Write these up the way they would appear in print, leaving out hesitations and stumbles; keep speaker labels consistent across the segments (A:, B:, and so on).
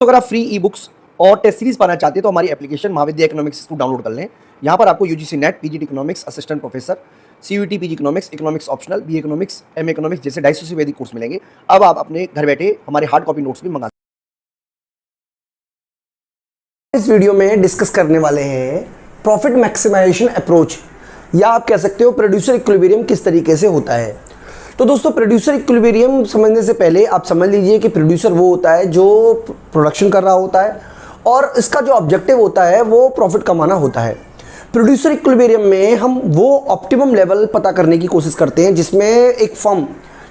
A: तो अगर आप फ्री ई बुक्स और टेस्ट सीरीज पाना चाहते हैं तो हमारी एप्लीकेशन महाविद्या इकोनॉमिक्स को डाउनलोड कर लें। यहाँ पर आपको UGC NET, PGT economics, assistant professor, CUET PG economics, economics optional, B economics, M economics जैसे 250 से वैदिक कोर्स मिलेंगे। अब आप अपने घर बैठे हमारे हार्ड कॉपी नोट्स भी मंगा सकते
B: इस वीडियो में डिस्कस करने वाले हैं प्रॉफिट मैक्सिमाइजेशन अप्रोच, या आप कह सकते हो प्रोड्यूसर इक्विलिब्रियम किस तरीके से होता है। तो दोस्तों, प्रोड्यूसर इक्विलिब्रियम समझने से पहले आप समझ लीजिए कि प्रोड्यूसर वो होता है जो प्रोडक्शन कर रहा होता है और इसका जो ऑब्जेक्टिव होता है वो प्रॉफिट कमाना होता है। प्रोड्यूसर इक्विलिब्रियम में हम वो ऑप्टिमम लेवल पता करने की कोशिश करते हैं जिसमें एक फर्म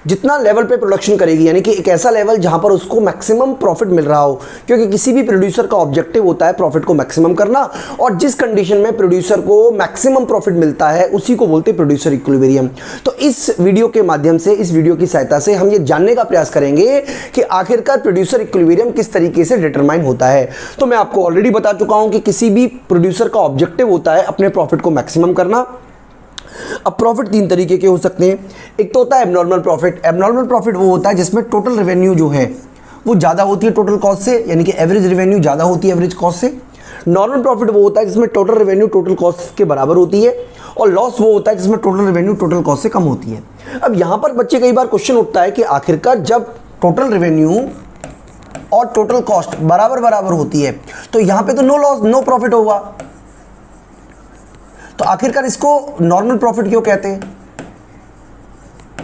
B: जितना लेवल पे प्रोडक्शन करेगी, यानी कि एक ऐसा लेवल जहां पर उसको मैक्सिमम प्रॉफिट मिल रहा हो, क्योंकि किसी भी प्रोड्यूसर का ऑब्जेक्टिव होता है प्रॉफिट को मैक्सिमम करना, और जिस कंडीशन में प्रोड्यूसर को मैक्सिमम प्रॉफिट मिलता है उसी को बोलते हैं प्रोड्यूसर इक्विलिब्रियम। तो इस वीडियो के माध्यम से, इस वीडियो की सहायता से हम ये जानने का प्रयास करेंगे कि आखिरकार प्रोड्यूसर इक्विलिब्रियम किस तरीके से डिटरमाइन होता है। तो मैं आपको ऑलरेडी बता चुका हूं कि किसी भी प्रोड्यूसर का ऑब्जेक्टिव होता है अपने प्रॉफिट को मैक्सिमम करना। अब प्रॉफिट तीन तरीके के हो सकते हैं। एक तो होता है एबनॉर्मल प्रॉफिट। एबनॉर्मल प्रॉफिट वो होता है जिसमें टोटल रेवेन्यू जो है वो ज़्यादा होती है टोटल कॉस्ट से, यानी कि एवरेज रेवेन्यू ज़्यादा होती है एवरेज कॉस्ट से। नॉर्मल प्रॉफिट वो होता है जिसमें टोटल रेवेन्यू टोटल कॉस्ट के बराबर होती है, और लॉस वो होता है जिसमें टोटल रेवेन्यू टोटल कॉस्ट से कम होती है। अब यहाँ पर बच्चे कई बार क्वेश्चन उठता है कि आखिरकार जब टोटल रेवेन्यू और टोटल कॉस्ट बराबर बराबर होती है तो यहाँ पे तो नो लॉस नो प्रॉफिट होगा, तो आखिरकार इसको नॉर्मल प्रॉफिट क्यों कहते हैं?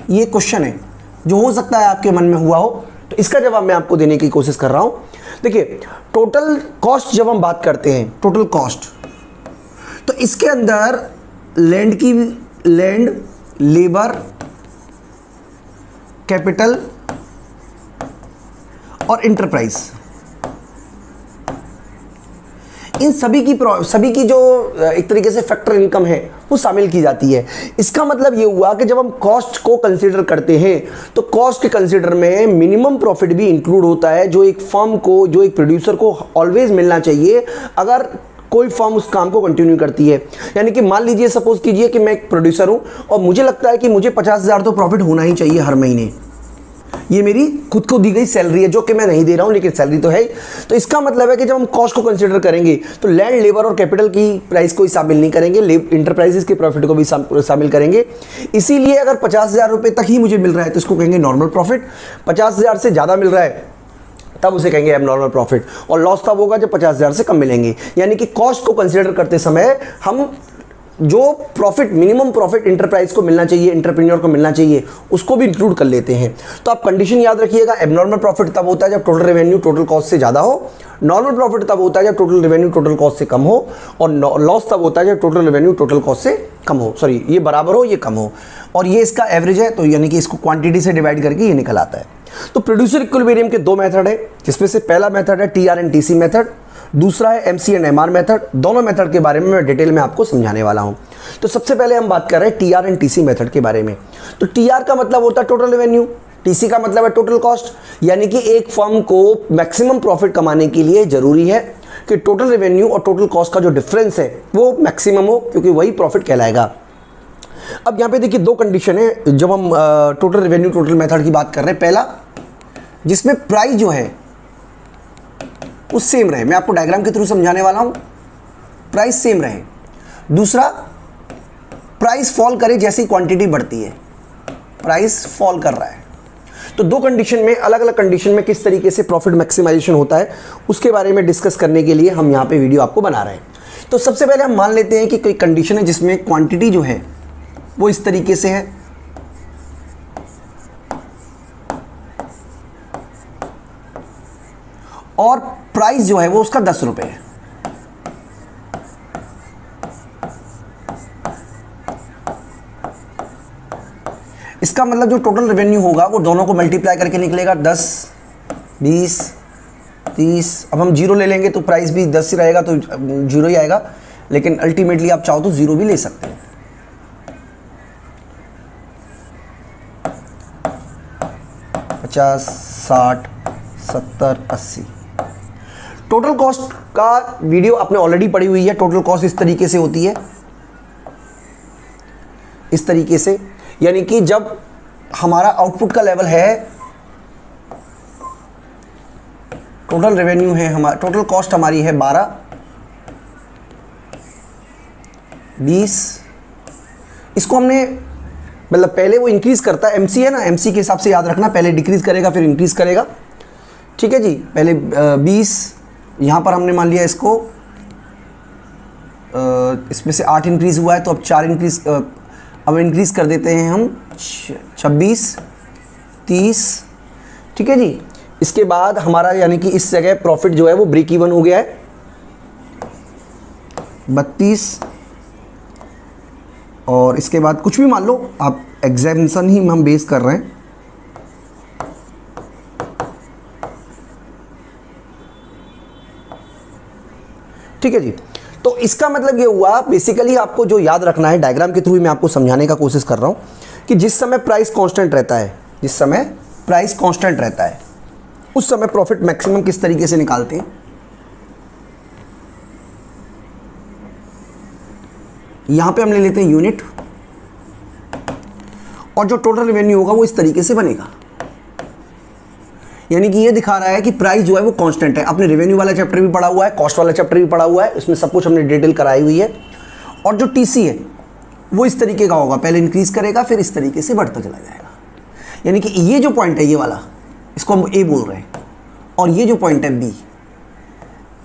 B: ये क्वेश्चन है जो हो सकता है आपके मन में हुआ हो, तो इसका जवाब मैं आपको देने की कोशिश कर रहा हूं। देखिए, टोटल कॉस्ट जब हम बात करते हैं, टोटल कॉस्ट, तो इसके अंदर लैंड, लेबर, कैपिटल और इंटरप्राइज, इन सभी की जो एक तरीके से फैक्टर इनकम है वो शामिल की जाती है। इसका मतलब ये हुआ कि जब हम कॉस्ट को कंसीडर करते हैं तो कॉस्ट के कंसीडर में मिनिमम प्रॉफिट भी इंक्लूड होता है, जो एक फर्म को, जो एक प्रोड्यूसर को ऑलवेज मिलना चाहिए अगर कोई फर्म उस काम को कंटिन्यू करती है। यानी कि मान लीजिए, सपोज कीजिए कि मैं एक प्रोड्यूसर हूँ और मुझे लगता है कि मुझे 50,000 तो प्रॉफिट होना ही चाहिए हर महीने। ये मेरी खुद को दी गई सैलरी है जो कि मैं नहीं दे रहा हूं, लेकिन सैलरी तो है। तो इसका मतलब है कि जब हम कॉस्ट को कंसीडर करेंगे तो लैंड, लेबर और कैपिटल की प्राइस को ही शामिल नहीं करेंगे, इंटरप्राइजेस के प्रॉफिट को भी शामिल करेंगे। इसीलिए अगर 50,000 रुपये तक ही मुझे मिल रहा है तो इसको कहेंगे नॉर्मल प्रॉफिट। 50,000 से ज़्यादा मिल रहा है तब उसे कहेंगे एबनॉर्मल प्रॉफिट, और लॉस तब होगा जब 50,000 से कम मिलेंगे। यानी कि कॉस्ट को कंसीडर करते समय हम जो प्रॉफिट, मिनिमम प्रॉफिट इंटरप्राइज को मिलना चाहिए, एंटरप्रेन्योर को मिलना चाहिए, उसको भी इंक्लूड कर लेते हैं। तो आप कंडीशन याद रखिएगा, एबनॉर्मल प्रॉफिट तब होता है जब टोटल रेवेन्यू टोटल कॉस्ट से ज़्यादा हो, नॉर्मल प्रॉफिट तब होता है जब टोटल रेवेन्यू टोटल कॉस्ट से कम हो, और लॉस तब होता है जब टोटल रेवेन्यू टोटल कॉस्ट से कम हो, सॉरी ये बराबर हो, ये कम हो, और ये इसका एवरेज है, तो यानी कि इसको क्वांटिटी से डिवाइड करके ये निकल आता है। तो प्रोड्यूसर इक्विलिब्रियम के दो मेथड है, जिसमें से पहला मेथड है टीआर एंड टीसी मेथड, दूसरा है एमसी एंड एमआर मेथड। दोनों मेथड के बारे में मैं डिटेल में आपको समझाने वाला हूं। तो सबसे पहले हम बात कर रहे हैं टीआर एंड टीसी मेथड के बारे में। तो टीआर का मतलब होता है टोटल रेवेन्यू, टीसी का मतलब है टोटल कॉस्ट। यानी कि एक फर्म को मैक्सिमम प्रॉफिट कमाने के लिए जरूरी है कि टोटल रेवेन्यू और टोटल कॉस्ट का जो डिफरेंस है वो मैक्सिमम हो, क्योंकि वही प्रॉफिट कहलाएगा। अब यहाँ पे देखिए दो कंडीशन है जब हम टोटल रेवेन्यू टोटल मेथड की बात कर रहे हैं। पहला, जिसमें प्राइस जो है वो सेम रहे, मैं आपको डायग्राम के थ्रू समझाने वाला हूं, प्राइस सेम रहे। दूसरा, प्राइस फॉल करे जैसे ही क्वांटिटी बढ़ती है, प्राइस फॉल कर रहा है। तो दो कंडीशन में, अलग अलग कंडीशन में किस तरीके से प्रॉफिट मैक्सिमाइजेशन होता है उसके बारे में डिस्कस करने के लिए हम यहाँ पे वीडियो आपको बना रहे हैं। तो सबसे पहले हम मान लेते हैं कि कोई कंडीशन है जिसमें क्वांटिटी जो है वो इस तरीके से है, और प्राइस जो है वो उसका 10 रुपये है। इसका मतलब जो टोटल रेवेन्यू होगा वो दोनों को मल्टीप्लाई करके निकलेगा, 10, 20, 30। अब हम जीरो ले लेंगे तो प्राइस भी 10 ही रहेगा, तो जीरो ही आएगा, लेकिन अल्टीमेटली आप चाहो तो जीरो भी ले सकते हैं। 50, 60, 70, 80। टोटल कॉस्ट का वीडियो आपने ऑलरेडी पढ़ी हुई है। टोटल कॉस्ट इस तरीके से होती है, इस तरीके से, यानी कि जब हमारा आउटपुट का लेवल है टोटल रेवेन्यू है हमारा, टोटल कॉस्ट हमारी है 12, 20। इसको हमने मतलब पहले वो इंक्रीज करता है, एमसी है ना, एमसी के हिसाब से याद रखना, पहले डिक्रीज करेगा फिर इंक्रीज करेगा, ठीक है जी। पहले 20, यहाँ पर हमने मान लिया इसको इसमें से 8 इंक्रीज़ हुआ है तो अब 4 इंक्रीज़, अब इंक्रीज़ कर देते हैं हम 26, 30, ठीक है जी। इसके बाद हमारा यानी कि इस जगह प्रॉफिट जो है वो ब्रेक इवन हो गया है 32, और इसके बाद कुछ भी मान लो आप, एग्जाम्पशन ही हम बेस कर रहे हैं। ठीक है जी। तो इसका मतलब ये हुआ, बेसिकली आपको जो याद रखना है, डायग्राम के थ्रू ही मैं आपको समझाने का कोशिश कर रहा हूं कि जिस समय प्राइस कांस्टेंट रहता है, जिस समय प्राइस कांस्टेंट रहता है उस समय प्रॉफिट मैक्सिमम किस तरीके से निकालते हैं। यहां पे हम ले लेते हैं यूनिट, और जो टोटल रेवेन्यू होगा वो इस तरीके से बनेगा, यानी कि ये दिखा रहा है कि प्राइस जो है वो कांस्टेंट है। आपने रेवेन्यू वाला चैप्टर भी पढ़ा हुआ है, कॉस्ट वाला चैप्टर भी पढ़ा हुआ है, इसमें सब कुछ हमने डिटेल कराई हुई है। और जो टीसी है वो इस तरीके का होगा, पहले इंक्रीज करेगा फिर इस तरीके से बढ़ता चला जाएगा। यानी कि ये जो पॉइंट है ये वाला, इसको हम ए बोल रहे हैं, और ये जो पॉइंट है बी,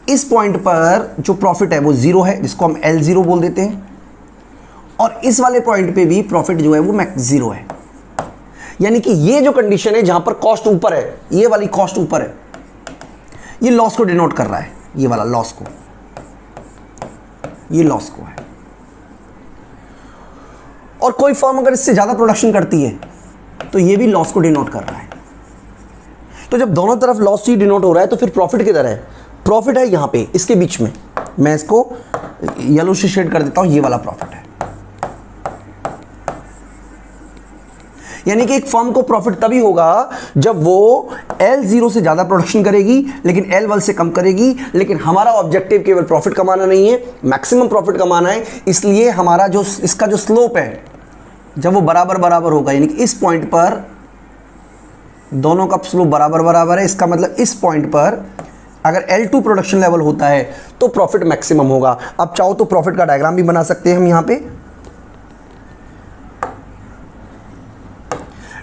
B: इस पॉइंट पर जो प्रॉफिट है वो जीरो है, जिसको हम L0 बोल देते हैं, और इस वाले पॉइंट पे भी प्रॉफिट जो है वो मैक्स जीरो है। यानी कि ये जो कंडीशन है जहां पर कॉस्ट ऊपर है, ये वाली कॉस्ट ऊपर है, ये लॉस को डिनोट कर रहा है, ये वाला लॉस को, ये लॉस को है। और कोई फर्म अगर इससे ज्यादा प्रोडक्शन करती है तो ये भी लॉस को डिनोट कर रहा है। तो जब दोनों तरफ लॉस ही डिनोट हो रहा है तो फिर प्रॉफिट किधर है? प्रॉफिट है यहां पे, इसके बीच में। मैं इसको येलो से शेड कर देता हूं, ये वाला प्रॉफिट है। यानी कि एक फर्म को प्रॉफिट तभी होगा जब वो L0 से ज्यादा प्रोडक्शन करेगी लेकिन L1 से कम करेगी। लेकिन हमारा ऑब्जेक्टिव केवल प्रॉफिट कमाना नहीं है, मैक्सिमम प्रॉफिट कमाना है। इसलिए हमारा जो इसका जो स्लोप है जब वो बराबर बराबर होगा, यानी कि इस पॉइंट पर दोनों का स्लोप बराबर बराबर है, इसका मतलब इस पॉइंट पर अगर L2 प्रोडक्शन लेवल होता है तो प्रॉफिट मैक्सिमम होगा। अब चाहो तो प्रॉफिट का डायग्राम भी बना सकते हैं हम यहां पे।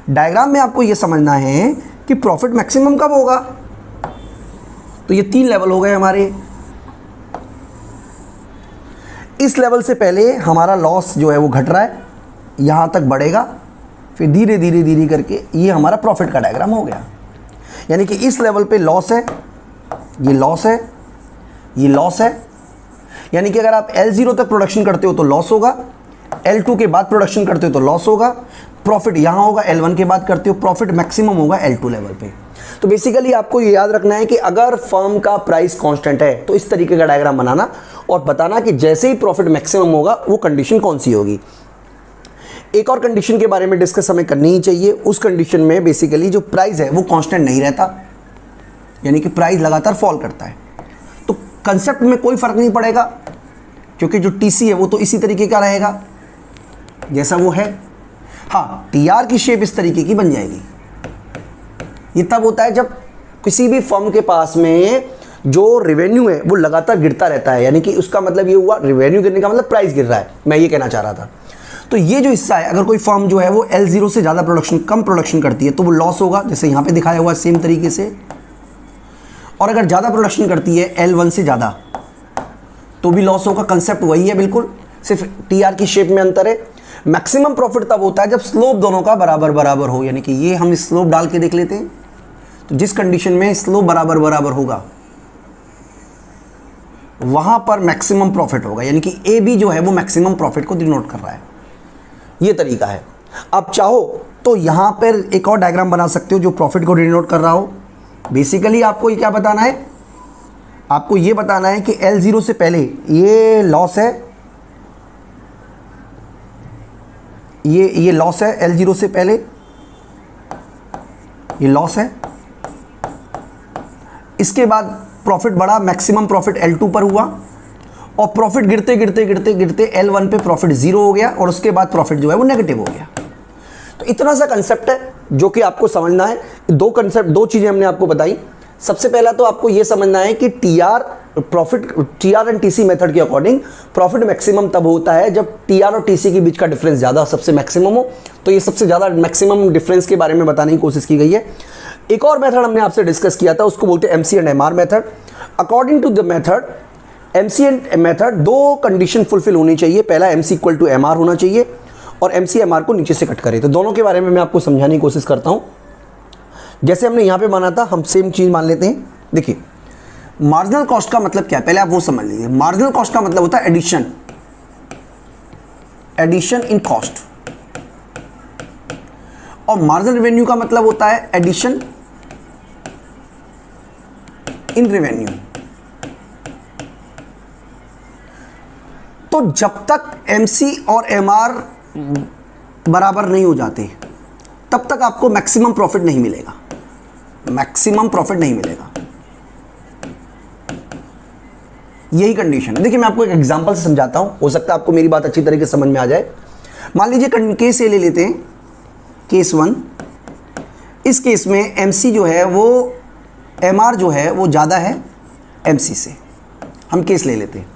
B: डायग्राम में आपको यह समझना है कि प्रॉफिट मैक्सिमम कब होगा। तो ये 3 लेवल हो गए हमारे। इस लेवल से पहले हमारा लॉस जो है वो घट रहा है, यहां तक बढ़ेगा, फिर धीरे धीरे धीरे करके ये हमारा प्रॉफिट का डायग्राम हो गया। यानी कि इस लेवल पे लॉस है, ये लॉस है, ये लॉस है। यानी कि अगर आप L0 तक प्रोडक्शन करते हो तो लॉस होगा, L2 के बाद प्रोडक्शन करते हो तो लॉस होगा, प्रॉफिट यहां होगा, L1 के बाद करते हो प्रॉफिट मैक्सिमम होगा L2 लेवल पे। तो बेसिकली आपको ये याद रखना है कि अगर फर्म का प्राइस कांस्टेंट है तो इस तरीके का डायग्राम बनाना और बताना कि जैसे ही प्रॉफिट मैक्सिमम होगा वो कंडीशन कौन सी होगी। एक और कंडीशन के बारे में डिस्कस हमें करनी ही चाहिए। उस कंडीशन में बेसिकली जो प्राइस है वो कांस्टेंट नहीं रहता, यानी कि प्राइस लगातार फॉल करता है। तो कंसेप्ट में कोई फर्क नहीं पड़ेगा क्योंकि जो टीसी है वो तो इसी तरीके का रहेगा जैसा वो है। हाँ, टीआर की शेप इस तरीके की बन जाएगी। ये तब होता है जब किसी भी फर्म के पास में जो रेवेन्यू है वो लगातार गिरता रहता है, यानी कि उसका मतलब ये हुआ रेवेन्यू गिरने का मतलब प्राइस गिर रहा है, मैं ये कहना चाह रहा था। तो ये जो हिस्सा है, अगर कोई फर्म जो है वो L0 से ज़्यादा कम प्रोडक्शन करती है तो वो लॉस होगा, जैसे यहाँ पे दिखाया हुआ सेम तरीके से। और अगर ज़्यादा प्रोडक्शन करती है L1 से ज़्यादा तो भी लॉस होगा। कंसेप्ट वही है बिल्कुल, सिर्फ टीआर की शेप में अंतर है। मैक्सिमम प्रॉफिट तब होता है जब स्लोप दोनों का बराबर बराबर हो, यानी कि ये हम स्लोप डाल के देख लेते हैं। तो जिस कंडीशन में स्लोप बराबर बराबर होगा वहां पर मैक्सिमम प्रॉफिट होगा, यानी कि ए बी जो है वो मैक्सिमम प्रॉफिट को डिनोट कर रहा है। ये तरीका है। अब चाहो तो यहां पर एक और डायग्राम बना सकते हो जो प्रॉफिट को डिनोट कर रहा हो। बेसिकली आपको ये क्या बताना है, आपको ये बताना है कि L0 से पहले ये लॉस है, ये लॉस है। L0 से पहले ये लॉस है, इसके बाद प्रॉफिट बढ़ा, मैक्सिमम प्रॉफिट L2 पर हुआ और प्रॉफिट गिरते गिरते गिरते गिरते L1 पे प्रॉफिट जीरो हो गया और उसके बाद प्रॉफिट जो है वो नेगेटिव हो गया। तो इतना सा कंसेप्ट है जो कि आपको समझना है। दो चीजें हमने आपको बताई, सबसे पहला तो आपको ये समझना है कि टीआर एंड टीसी मेथड के अकॉर्डिंग प्रॉफिट मैक्सिमम तब होता है जब टीआर और टीसी के बीच का डिफरेंस ज़्यादा सबसे मैक्सिमम हो। तो ये सबसे ज़्यादा मैक्सिमम डिफरेंस के बारे में बताने की कोशिश की गई है। एक और मेथड हमने आपसे डिस्कस किया था, उसको बोलते हैं MC and MR method. According to the method, MC and method दो कंडीशन फुलफिल होनी चाहिए। पहला एमसी इक्वल टू एमआर होना चाहिए और एमसी एमआर को नीचे से कट करे। तो दोनों के बारे में मैं आपको समझाने की कोशिश करता हूँ। जैसे हमने यहाँ पे माना था, हम सेम चीज़ मान लेते हैं। देखिए, मार्जिनल कॉस्ट का मतलब क्या है, पहले आप वो समझ लीजिए। मार्जिनल कॉस्ट का मतलब होता है एडिशन इन कॉस्ट, और मार्जिनल रेवेन्यू का मतलब होता है एडिशन इन रेवेन्यू। तो जब तक एमसी और एमआर बराबर नहीं हो जाते तब तक आपको मैक्सिमम प्रॉफिट नहीं मिलेगा, मैक्सिमम प्रॉफिट नहीं मिलेगा। यही कंडीशन है। देखिए, मैं आपको एक एग्जांपल से समझाता हूं, हो सकता है आपको मेरी बात अच्छी तरीके से समझ में आ जाए। मान लीजिए केस ए ले लेते हैं, केस 1। इस केस में एमसी जो है वो एमआर जो है वो ज़्यादा है एमसी से। हम केस ले लेते हैं,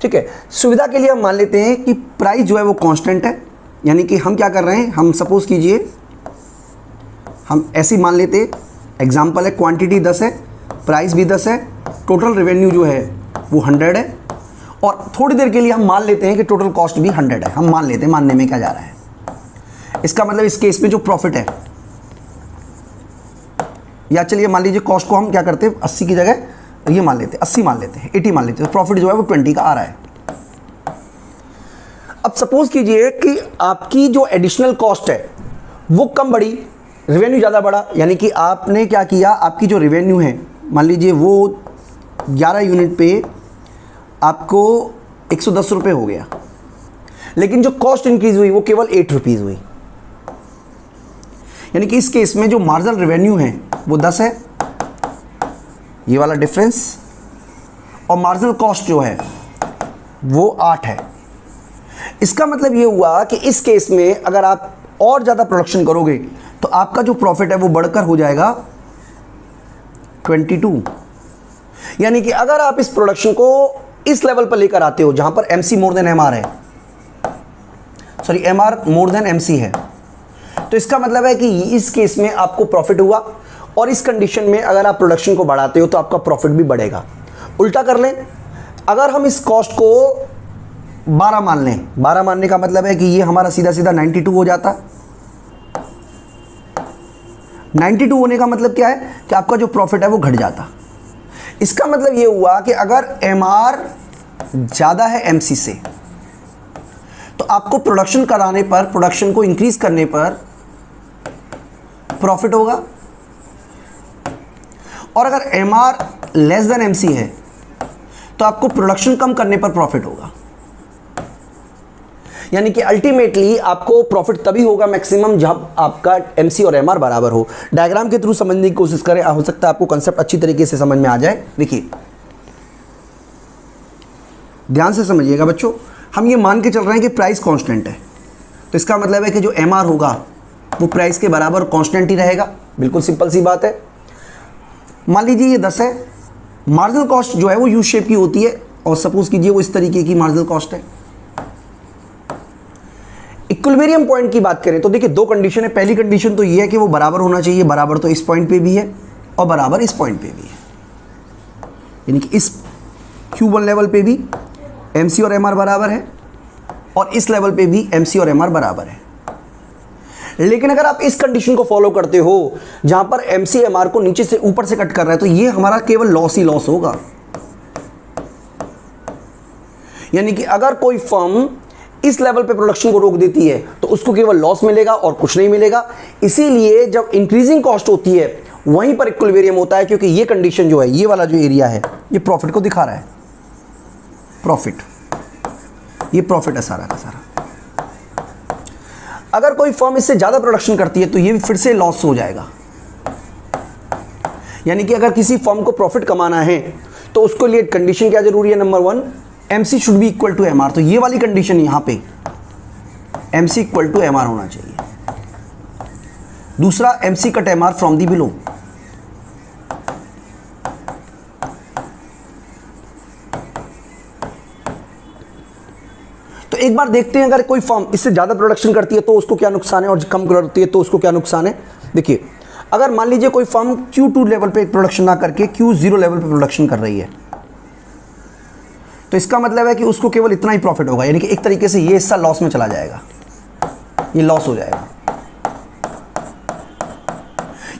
B: ठीक है। सुविधा के लिए हम मान लेते हैं कि प्राइस जो है वो कांस्टेंट है, यानी कि हम क्या कर रहे हैं, हम सपोज कीजिए हम ऐसे मान लेते हैं, एग्जांपल है, क्वांटिटी 10 है, प्राइस भी 10 है, टोटल रेवेन्यू जो है वो 100 है, और थोड़ी देर के लिए हम मान लेते हैं कि टोटल कॉस्ट भी 100 है। हम मान लेते हैं, मानने में क्या जा रहा है। इसका मतलब इस केस में जो प्रॉफिट है, या चलिए मान लीजिए कॉस्ट को हम क्या करते हैं, 80 की जगह ये मान लेते हैं, 80 मान लेते हैं, 80 मान लेते हैं, तो प्रॉफिट जो है वो 20 का आ रहा है। अब सपोज कीजिए कि आपकी जो एडिशनल कॉस्ट है वो कम बढ़ी, रेवेन्यू ज़्यादा बढ़ा, यानी कि आपने क्या किया, आपकी जो रेवेन्यू है मान लीजिए वो 11 यूनिट पे आपको 110 रुपये हो गया, लेकिन जो कॉस्ट इंक्रीज हुई वो केवल 8 रुपीज़ हुई। यानी कि इस केस में जो मार्जिनल रेवेन्यू है वो 10 है, ये वाला डिफरेंस, और मार्जिनल कॉस्ट जो है वो 8 है। इसका मतलब ये हुआ कि इस केस में अगर आप और ज़्यादा प्रोडक्शन करोगे तो आपका जो प्रॉफिट है वो बढ़कर हो जाएगा 22। यानी कि अगर आप इस प्रोडक्शन को इस लेवल पर लेकर आते हो जहां पर एमसी मोर देन एमआर है, sorry MR more than MC है, तो इसका मतलब है कि इस केस में आपको प्रॉफिट हुआ, और इस कंडीशन में अगर आप प्रोडक्शन को बढ़ाते हो तो आपका प्रॉफिट भी बढ़ेगा। उल्टा कर लें, अगर हम इस कॉस्ट को 12 मान लें, 12 मानने का मतलब है कि ये हमारा सीधा सीधा 92 हो जाता। 92 होने का मतलब क्या है कि आपका जो प्रॉफिट है वो घट जाता। इसका मतलब ये हुआ कि अगर एमआर ज़्यादा है एमसी से तो आपको प्रोडक्शन कराने पर, प्रोडक्शन को इंक्रीज करने पर प्रॉफिट होगा, और अगर एमआर लेस देन एमसी है तो आपको प्रोडक्शन कम करने पर प्रॉफिट होगा। यानी कि अल्टीमेटली आपको प्रॉफिट तभी होगा मैक्सिमम जब आपका एमसी और एमआर बराबर हो। डायग्राम के थ्रू समझने की कोशिश करें, हो सकता है आपको कंसेप्ट अच्छी तरीके से समझ में आ जाए। देखिए, ध्यान से समझिएगा बच्चों, हम ये मान के चल रहे हैं कि प्राइस कांस्टेंट है, तो इसका मतलब है कि जो एमआर होगा वो प्राइस के बराबर कांस्टेंट ही रहेगा। बिल्कुल सिंपल सी बात है। मान लीजिए ये 10 है, मार्जिनल कॉस्ट जो है वो यू शेप की होती है, और सपोज कीजिए वो इस तरीके की मार्जिनल कॉस्ट है। इक्विलिब्रियम पॉइंट की बात करें तो देखिए दो कंडीशन है। पहली कंडीशन तो ये है कि वो बराबर होना चाहिए, बराबर तो इस पॉइंट पे भी है और बराबर इस पॉइंट पे भी है, यानी कि इस Q1 लेवल पे भी MC और MR बराबर है, और इस लेवल पे भी MC और MR बराबर है। लेकिन अगर आप इस कंडीशन को फॉलो करते हो जहां पर MC MR को नीचे से ऊपर से कट कर रहा है, तो ये हमारा केवल लॉस ही लॉस होगा। यानी कि अगर कोई फर्म इस लेवल पे प्रोडक्शन को रोक देती है तो उसको केवल लॉस मिलेगा और कुछ नहीं मिलेगा। इसीलिए जब इंक्रीजिंग कॉस्ट होती है वहीं पर इक्विलिब्रियम होता है, क्योंकि ये कंडीशन जो है, ये वाला जो एरिया है, ये प्रॉफिट को दिखा रहा है। प्रॉफिट, ये प्रॉफिट है सारा का सारा। अगर कोई फर्म इससे ज्यादा प्रोडक्शन करती है तो ये भी फिर से लॉस हो जाएगा। यानी कि अगर किसी फर्म को प्रॉफिट कमाना है तो उसके लिए कंडीशन क्या जरूरी है, number 1 MC should be equal to MR। तो ये वाली कंडीशन यहां पे MC इक्वल टू MR होना चाहिए। दूसरा MC cut MR from the below. एक बार देखते हैं, अगर कोई फर्म इससे ज़्यादा प्रोडक्शन करती है तो उसको क्या नुकसान है, और कम करती है तो उसको क्या नुकसान है। देखिए, अगर मान लीजिए कोई फर्म Q2 लेवल पे प्रोडक्शन ना करके Q0 लेवल पे प्रोडक्शन कर रही है, तो इसका मतलब है कि उसको केवल इतना ही प्रॉफिट होगा, यानी कि एक तरीके से ये हिस्सा लॉस में चला जाएगा, ये लॉस हो जाएगा,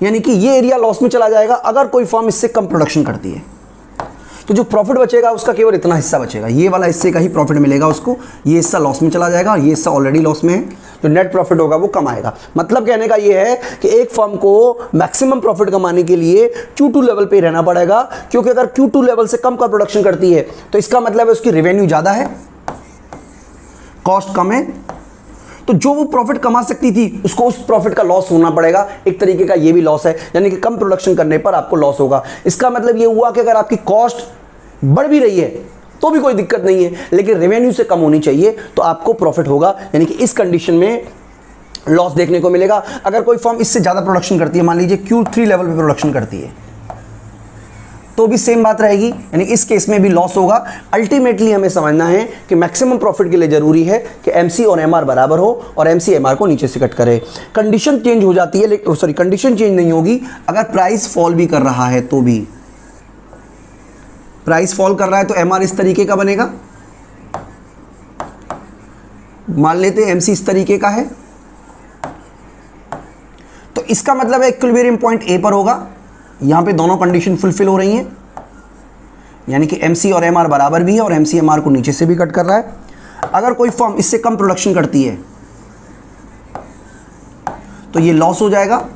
B: यानी कि ये एरिया लॉस में चला जाएगा अगर कोई फर्म इससे कम प्रोडक्शन करती है। तो जो प्रॉफिट बचेगा उसका केवल इतना हिस्सा बचेगा, ये वाला हिस्से का ही प्रॉफिट मिलेगा उसको, ये हिस्सा लॉस में चला जाएगा और ये हिस्सा ऑलरेडी लॉस में है, जो नेट प्रॉफिट होगा वो कम आएगा। मतलब कहने का ये है कि एक फर्म को मैक्सिमम प्रॉफिट कमाने के लिए Q2 लेवल पे ही रहना पड़ेगा, क्योंकि अगर Q2 लेवल से कम का प्रोडक्शन करती है तो इसका मतलब है उसकी रेवेन्यू ज़्यादा है, कॉस्ट कम है, तो जो वो प्रॉफिट कमा सकती थी उसको उस प्रॉफिट का लॉस होना पड़ेगा। एक तरीके का ये भी लॉस है, यानी कि कम प्रोडक्शन करने पर आपको लॉस होगा। इसका मतलब ये हुआ कि अगर आपकी कॉस्ट बढ़ भी रही है तो भी कोई दिक्कत नहीं है, लेकिन रेवेन्यू से कम होनी चाहिए तो आपको प्रॉफिट होगा, यानी कि इस कंडीशन में लॉस देखने को मिलेगा। अगर कोई फर्म इससे ज़्यादा प्रोडक्शन करती है, मान लीजिए Q3 लेवल पे प्रोडक्शन करती है, तो भी सेम बात रहेगी, यानी इस केस में भी लॉस होगा। अल्टीमेटली हमें समझना है कि मैक्सिमम प्रॉफिट के लिए जरूरी है कि MC और MR बराबर हो और MC MR को नीचे से कट करे। कंडीशन चेंज हो जाती है, सॉरी कंडीशन चेंज नहीं होगी अगर प्राइस फॉल भी कर रहा है, तो भी प्राइस फॉल कर रहा है तो MR इस तरीके का बनेगा, मान लेते हैं MC इस तरीके का है, तो इसका मतलब है इक्विलिब्रियम पॉइंट A पर होगा। यहां पे दोनों कंडीशन फुलफिल हो रही हैं, यानी कि MC और MR बराबर भी है और MC MR को नीचे से भी कट कर रहा है। अगर कोई फर्म इससे कम प्रोडक्शन करती है तो ये लॉस हो जाएगा,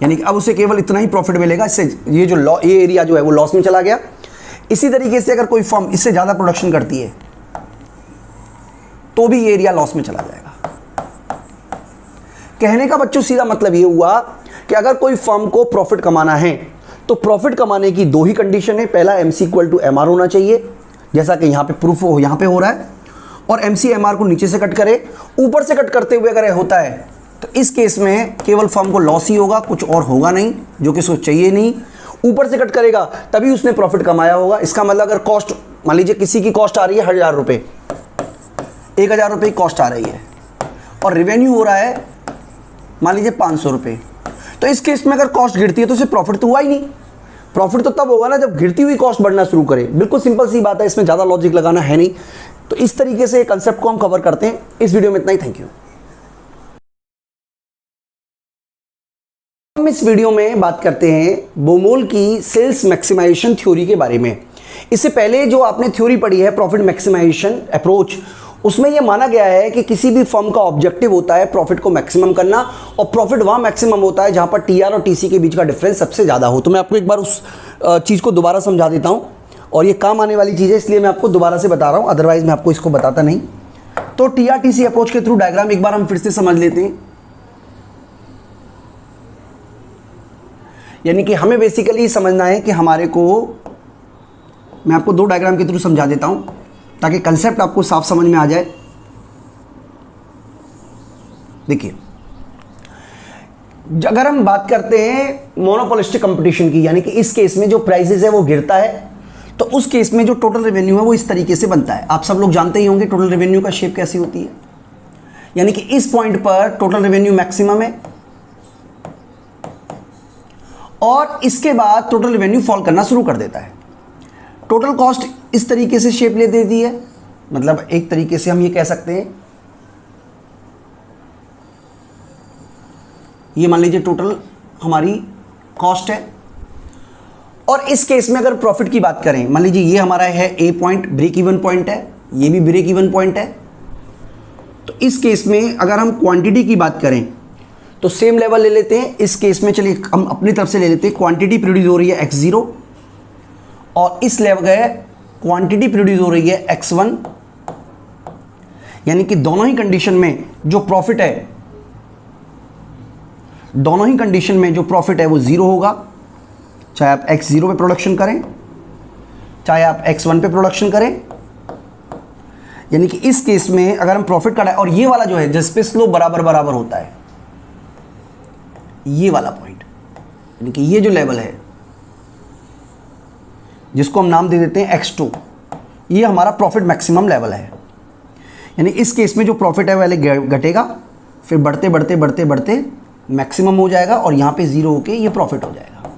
B: यानी कि अब उसे केवल इतना ही प्रॉफिट मिलेगा, इससे ये जो ये एरिया जो है वो लॉस में चला गया। इसी तरीके से अगर कोई फर्म इससे ज़्यादा प्रोडक्शन करती है तो भी ये एरिया लॉस में चला जाएगा। कहने का बच्चों सीधा मतलब ये हुआ कि अगर कोई फर्म को प्रॉफिट कमाना है तो प्रॉफिट कमाने की दो ही कंडीशन है। पहला MC = MR होना चाहिए, जैसा कि यहाँ पे प्रूफ हो, यहाँ पे हो रहा है, और MC MR को नीचे से कट करे। ऊपर से कट करते हुए अगर होता है तो इस केस में केवल फर्म को लॉस ही होगा, कुछ और होगा नहीं, जो कि उसको चाहिए नहीं। ऊपर से कट करेगा तभी उसने प्रॉफिट कमाया होगा। इसका मतलब अगर कॉस्ट, मान लीजिए किसी की कॉस्ट आ रही है 1000 रुपये, 1000 रुपये की कॉस्ट आ रही है और रेवेन्यू हो रहा है मान लीजिए 500 रुपये, तो इस केस में अगर कॉस्ट गिरती है तो उसे प्रॉफिट तो हुआ ही नहीं। प्रॉफिट तो तब होगा ना जब गिरती हुई कॉस्ट बढ़ना शुरू करे। बिल्कुल सिंपल सी बात है, इसमें ज़्यादा लॉजिक लगाना है नहीं। तो इस तरीके से कंसेप्ट को हम कवर करते हैं। इस वीडियो में इतना ही, थैंक यू। हम इस वीडियो में बात करते हैं बोमोल की सेल्स मैक्सिमाइजेशन थ्योरी के बारे में। इससे पहले जो आपने थ्योरी पढ़ी है प्रॉफिट मैक्सिमाइजेशन अप्रोच, उसमें यह माना गया है कि किसी भी फर्म का ऑब्जेक्टिव होता है प्रॉफिट को मैक्सिमम करना, और प्रॉफिट वहाँ मैक्सिमम होता है जहाँ पर TR और TC के बीच का डिफरेंस सबसे ज़्यादा हो। तो मैं आपको एक बार उस चीज़ को दोबारा समझा देता हूँ, और ये काम आने वाली चीज़ है इसलिए मैं आपको दोबारा से बता रहा हूँ, अदरवाइज़ मैं आपको इसको बताता नहीं। तो TR TC अप्रोच के थ्रू डायग्राम एक बार हम फिर से समझ लेते हैं। यानी कि हमें बेसिकली समझना है कि हमारे को, मैं आपको दो डायग्राम के थ्रू समझा देता हूं ताकि कंसेप्ट आपको साफ समझ में आ जाए। देखिए, अगर हम बात करते हैं मोनोपोलिस्टिक कंपटीशन की, यानी कि इस केस में जो प्राइसेस है वो गिरता है, तो उस केस में जो टोटल रेवेन्यू है वो इस तरीके से बनता है। आप सब लोग जानते ही होंगे टोटल रेवेन्यू का शेप कैसी होती है। यानी कि इस पॉइंट पर टोटल रेवेन्यू मैक्सिमम है और इसके बाद टोटल रेवेन्यू फॉल करना शुरू कर देता है। टोटल कॉस्ट इस तरीके से शेप ले देती है, मतलब एक तरीके से हम ये कह सकते हैं, ये मान लीजिए टोटल हमारी कॉस्ट है। और इस केस में अगर प्रॉफिट की बात करें, मान लीजिए ये हमारा है A point, break even point है, ये भी ब्रेक इवन पॉइंट है। तो इस केस में अगर हम क्वांटिटी की बात करें तो सेम लेवल ले लेते हैं। इस केस में चलिए हम अपनी तरफ से ले लेते हैं, क्वांटिटी प्रोड्यूस हो रही है X0 और इस लेवल गए क्वांटिटी प्रोड्यूस हो रही है X1, यानी कि दोनों ही कंडीशन में जो प्रॉफिट है, दोनों ही कंडीशन में जो प्रॉफिट है वो 0 होगा, चाहे आप X0 पे प्रोडक्शन करें चाहे आप X1 पे प्रोडक्शन करें। यानी कि इस केस में अगर हम प्रॉफिट का, और ये वाला जो है जिस पे स्लोप बराबर बराबर होता है, ये वाला पॉइंट, यानी कि ये जो लेवल है जिसको हम नाम दे देते हैं X2, ये हमारा प्रॉफिट मैक्सिमम लेवल है। यानी इस केस में जो प्रॉफिट है पहले घटेगा, फिर बढ़ते बढ़ते बढ़ते बढ़ते मैक्सिमम हो जाएगा और यहाँ पे ज़ीरो होके ये प्रॉफिट हो जाएगा।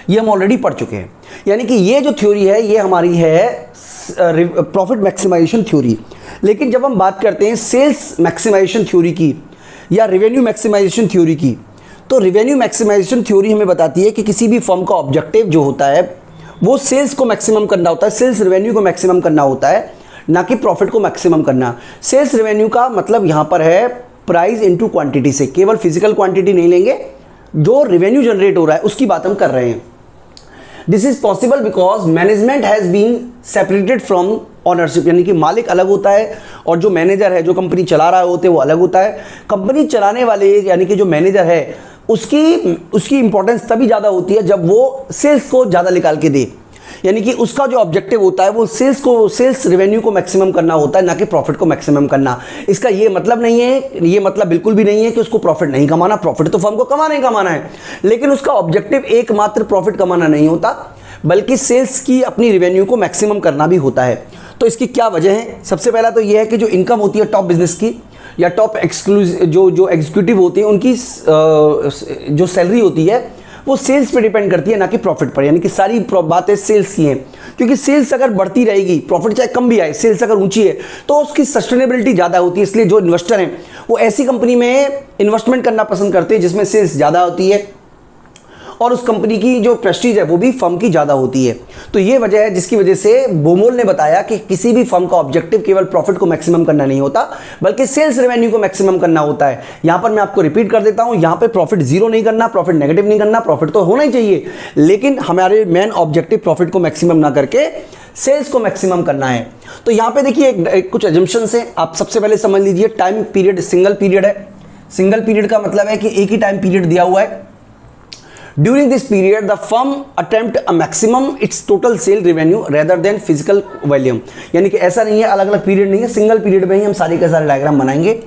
B: ये हम ऑलरेडी पढ़ चुके हैं। यानी कि ये जो थ्योरी है ये हमारी है प्रॉफिट मैक्सिमाइजेशन थ्योरी। लेकिन जब हम बात करते हैं सेल्स मैक्सिमाइजेशन थ्योरी की या रेवेन्यू मैक्सिमाइजेशन थ्योरी की, तो रेवेन्यू मैक्सिमाइजेशन थ्योरी हमें बताती है कि किसी भी फर्म का ऑब्जेक्टिव जो होता है वो सेल्स को मैक्सिमम करना होता है, सेल्स रेवेन्यू को मैक्सिमम करना होता है, ना कि प्रॉफिट को मैक्सिमम करना। सेल्स रेवेन्यू का मतलब यहाँ पर है प्राइस इनटू क्वांटिटी से, केवल फिजिकल क्वांटिटी नहीं लेंगे, जो रेवेन्यू जनरेट हो रहा है उसकी बात हम कर रहे हैं। This is possible because management has been separated from ownership, यानी कि मालिक अलग होता है और जो मैनेजर है, जो कंपनी चला रहा होते वो अलग होता है। कंपनी चलाने वाले यानी कि जो मैनेजर है उसकी इंपॉर्टेंस तभी ज़्यादा होती है जब वो सेल्स को ज़्यादा निकाल के दे। यानी कि उसका जो ऑब्जेक्टिव होता है वो सेल्स रेवेन्यू को मैक्सिमम करना होता है, ना कि प्रॉफिट को मैक्सिमम करना। इसका ये मतलब नहीं है, ये मतलब बिल्कुल भी नहीं है कि उसको प्रॉफिट नहीं कमाना। प्रॉफिट तो फर्म को कमाना ही कमाना है, लेकिन उसका ऑब्जेक्टिव एकमात्र प्रॉफिट कमाना नहीं होता, बल्कि सेल्स की अपनी रेवेन्यू को मैक्सिमम करना भी होता है। तो इसकी क्या वजह है? सबसे पहला तो ये है कि जो इनकम होती है टॉप बिजनेस की या टॉप एक्सक्लूसिव जो एग्जीक्यूटिव होती है उनकी जो सैलरी होती है वो सेल्स पे डिपेंड करती है, ना कि प्रॉफिट पर। यानी कि सारी बातें सेल्स की हैं, क्योंकि सेल्स अगर बढ़ती रहेगी, प्रॉफिट चाहे कम भी आए, सेल्स अगर ऊंची है तो उसकी सस्टेनेबिलिटी ज़्यादा होती है। इसलिए जो इन्वेस्टर हैं वो ऐसी कंपनी में इन्वेस्टमेंट करना पसंद करते हैं जिसमें सेल्स ज़्यादा होती है और उस कंपनी की जो प्रेस्टीज है वो भी फर्म की ज़्यादा होती है। तो ये वजह है जिसकी वजह से बोमोल ने बताया कि किसी भी फर्म का ऑब्जेक्टिव केवल प्रॉफिट को मैक्सिमम करना नहीं होता, बल्कि सेल्स रेवेन्यू को मैक्सिमम करना होता है। यहाँ पर मैं आपको रिपीट कर देता हूँ, यहाँ पे प्रॉफिट जीरो नहीं करना, प्रॉफिट नेगेटिव नहीं करना, प्रॉफिट तो होना ही चाहिए, लेकिन हमारे मेन ऑब्जेक्टिव प्रॉफिट को मैक्सिमम ना करके सेल्स को मैक्सिमम करना है। तो यहाँ पे देखिए कुछ एजम्पशंस हैं। आप सबसे पहले समझ लीजिए टाइम पीरियड सिंगल पीरियड है। सिंगल पीरियड का मतलब है कि एक ही टाइम पीरियड दिया हुआ है। During this period, the firm attempt a maximum its total sale revenue rather than physical volume। यानी कि ऐसा नहीं है, अलग अलग पीरियड नहीं है, सिंगल पीरियड में ही हम सारे के सारे डायग्राम बनाएंगे।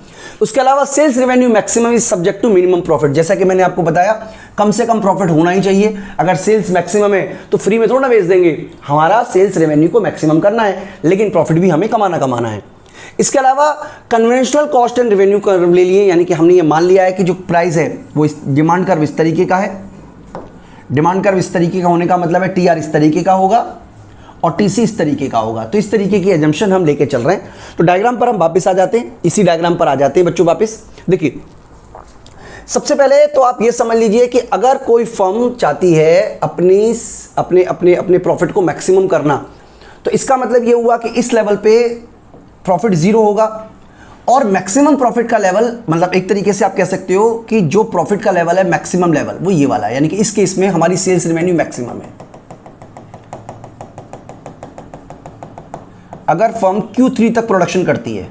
B: उसके अलावा sales revenue maximum is subject to minimum profit. जैसा कि मैंने आपको बताया, कम से कम प्रॉफिट होना ही चाहिए। अगर सेल्स मैक्सिमम है तो फ्री में थोड़ा ना बेच देंगे, हमारा सेल्स रेवेन्यू को मैक्सिमम करना है, लेकिन प्रॉफिट भी हमें कमाना है। इसके अलावा conventional cost and revenue curve ले लिए, यानी कि हमने ये मान लिया है कि जो प्राइस है वो इस डिमांड कर्व इस तरीके का है। डिमांड कर्व इस तरीके का होने का मतलब है टीआर इस तरीके का होगा और टीसी इस तरीके का होगा। तो इस तरीके की एजम्पशन हम लेके चल रहे हैं। तो डायग्राम पर हम वापस आ जाते हैं, इसी डायग्राम पर आ जाते हैं बच्चों वापस। देखिए सबसे पहले तो आप ये समझ लीजिए कि अगर कोई फर्म चाहती है अपने प्रॉफिट को मैक्सिमम करना, तो इसका मतलब ये हुआ कि इस लेवल पे प्रॉफिट जीरो होगा और मैक्सिमम प्रॉफिट का लेवल, मतलब एक tariके से आप कह सकते हो कि जो प्रॉफिट का लेवल है मैक्सिमम लेवल वो ये वाला है। यानी कि इस केस में हमारी सेल्स रेवेन्यू मैक्सिमम है। अगर फर्म Q3 तक प्रोडक्शन करती है,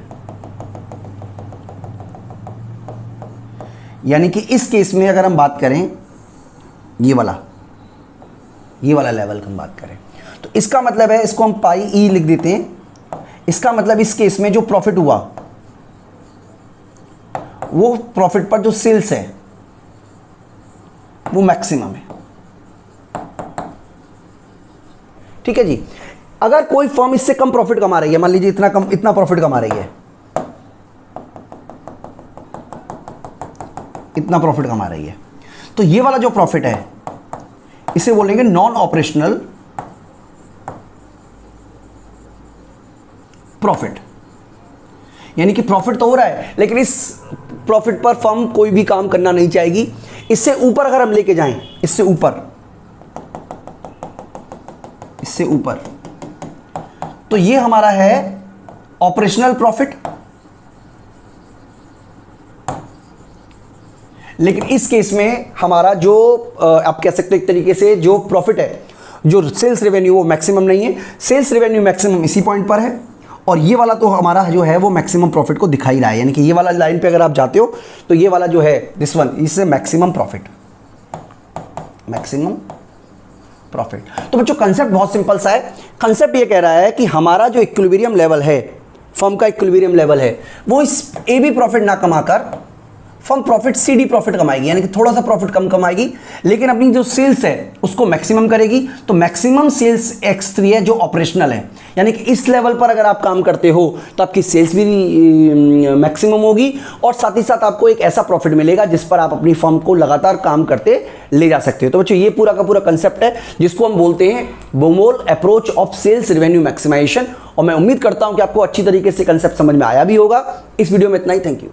B: यानी कि इस केस में अगर हम बात करें ये वाला लेवल की हम बात करें, तो इसका मतलब है, इसको हम पाई ई लिख देते हैं। इसका मतलब इस केस में जो प्रॉफिट हुआ वो प्रॉफिट पर जो सेल्स है वो मैक्सिमम है। ठीक है जी। अगर कोई फर्म इससे कम प्रॉफिट कमा रही है, मान लीजिए इतना प्रॉफिट कमा रही है, इतना प्रॉफिट कमा रही है, तो ये वाला जो प्रॉफिट है इसे बोलेंगे नॉन ऑपरेशनल प्रॉफिट। यानी कि प्रॉफिट तो हो रहा है लेकिन इस प्रॉफिट पर फर्म कोई भी काम करना नहीं चाहेगी। इससे ऊपर अगर हम लेके जाएं, इससे ऊपर, तो ये हमारा है ऑपरेशनल प्रॉफिट। लेकिन इस केस में हमारा जो आप कह सकते हो एक तरीके से जो प्रॉफिट है, जो सेल्स रेवेन्यू वो मैक्सिमम नहीं है। सेल्स रेवेन्यू मैक्सिमम इसी पॉइंट पर है और ये वाला तो हमारा जो है वो मैक्सिमम प्रॉफिट को दिखा ही रहा है। यानी कि ये वाला लाइन पे अगर आप जाते हो तो ये वाला जो है दिस वन, इससे मैक्सिमम प्रॉफिट। तो बच्चों कंसेप्ट बहुत सिंपल सा है। कंसेप्ट ये कह रहा है कि हमारा जो इक्विलिब्रियम लेवल है, फर्म का इक्विलिब्रियम लेवल है, वो इस ए बी प्रॉफिट ना कमाकर फर्म प्रॉफिट सीडी प्रॉफिट कमाएगी, यानी कि थोड़ा सा प्रॉफिट कम कमाएगी, लेकिन अपनी जो सेल्स है उसको मैक्सिमम करेगी। तो मैक्सिमम सेल्स X3 है जो ऑपरेशनल है, यानी कि इस लेवल पर अगर आप काम करते हो तो आपकी सेल्स भी मैक्सिमम होगी और साथ ही साथ आपको एक ऐसा प्रॉफिट मिलेगा जिस पर आप अपनी फर्म को लगातार काम करते ले जा सकते हो। तो बच्चों ये पूरा का पूरा कंसेप्ट है जिसको हम बोलते हैं Baumol approach of sales revenue maximisation, और मैं उम्मीद करता हूं कि आपको अच्छी तरीके से कंसेप्ट समझ में आया भी होगा। इस वीडियो में इतना ही, थैंक यू।